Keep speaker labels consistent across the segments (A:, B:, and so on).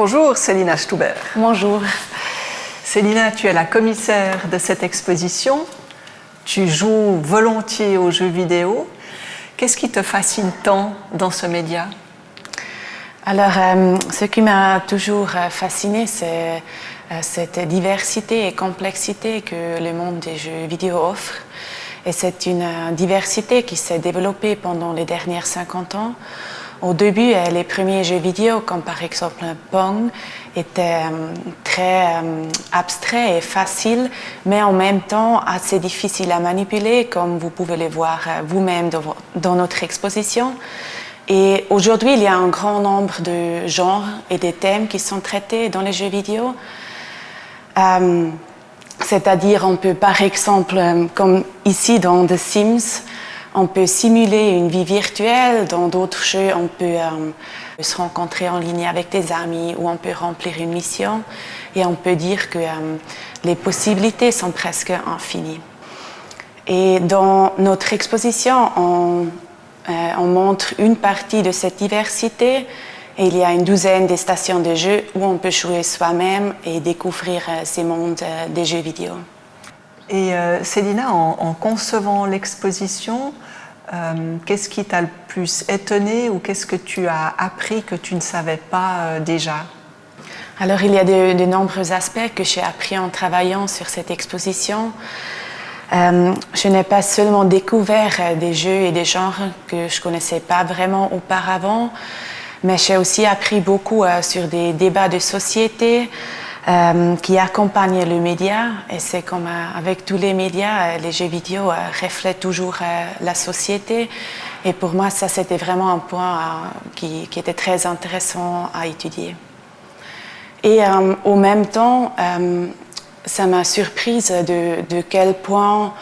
A: Bonjour Célina Stuber.
B: Bonjour.
A: Célina, tu es la commissaire de cette exposition. Tu joues volontiers aux jeux vidéo. Qu'est-ce qui te fascine tant dans ce média?
B: Alors, ce qui m'a toujours fasciné, c'est cette diversité et complexité que le monde des jeux vidéo offre. Et c'est une diversité qui s'est développée pendant les dernières 50 ans. Au début, les premiers jeux vidéo, comme par exemple Pong, étaient très abstraits et faciles, mais en même temps assez difficiles à manipuler, comme vous pouvez le voir vous-même dans notre exposition. Et aujourd'hui, il y a un grand nombre de genres et de thèmes qui sont traités dans les jeux vidéo. C'est-à-dire, on peut par exemple, comme ici dans The Sims, on peut simuler une vie virtuelle. Dans d'autres jeux, on peut se rencontrer en ligne avec des amis ou on peut remplir une mission. Et on peut dire que les possibilités sont presque infinies. Et dans notre exposition, on montre une partie de cette diversité. Et il y a une douzaine de stations de jeux où on peut jouer soi-même et découvrir ces mondes des jeux vidéo.
A: Et Célina, en concevant l'exposition, qu'est-ce qui t'a le plus étonné ou qu'est-ce que tu as appris que tu ne savais pas déjà?
B: Alors, il y a de nombreux aspects que j'ai appris en travaillant sur cette exposition. Je n'ai pas seulement découvert des jeux et des genres que je ne connaissais pas vraiment auparavant, mais j'ai aussi appris beaucoup sur des débats de société qui accompagnent le média. Et c'est comme avec tous les médias, les jeux vidéo reflètent toujours la société. Et pour moi, ça, c'était vraiment un point qui était très intéressant à étudier. Et au même temps, ça m'a surprise de quel point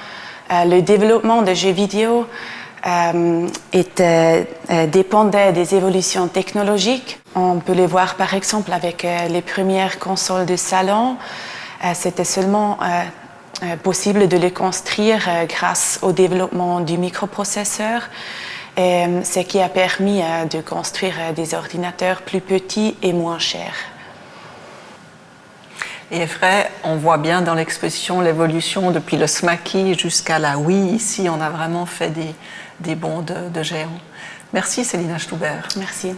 B: le développement des jeux vidéo dépendait des évolutions technologiques. On peut les voir par exemple avec les premières consoles de salon. C'était seulement possible de les construire grâce au développement du microprocesseur, ce qui a permis de construire des ordinateurs plus petits et moins chers.
A: Et vrai, on voit bien dans l'exposition l'évolution depuis le Smaky jusqu'à la Wii. Ici, on a vraiment fait des bonds de géants. Merci Célina Stuber.
B: Merci.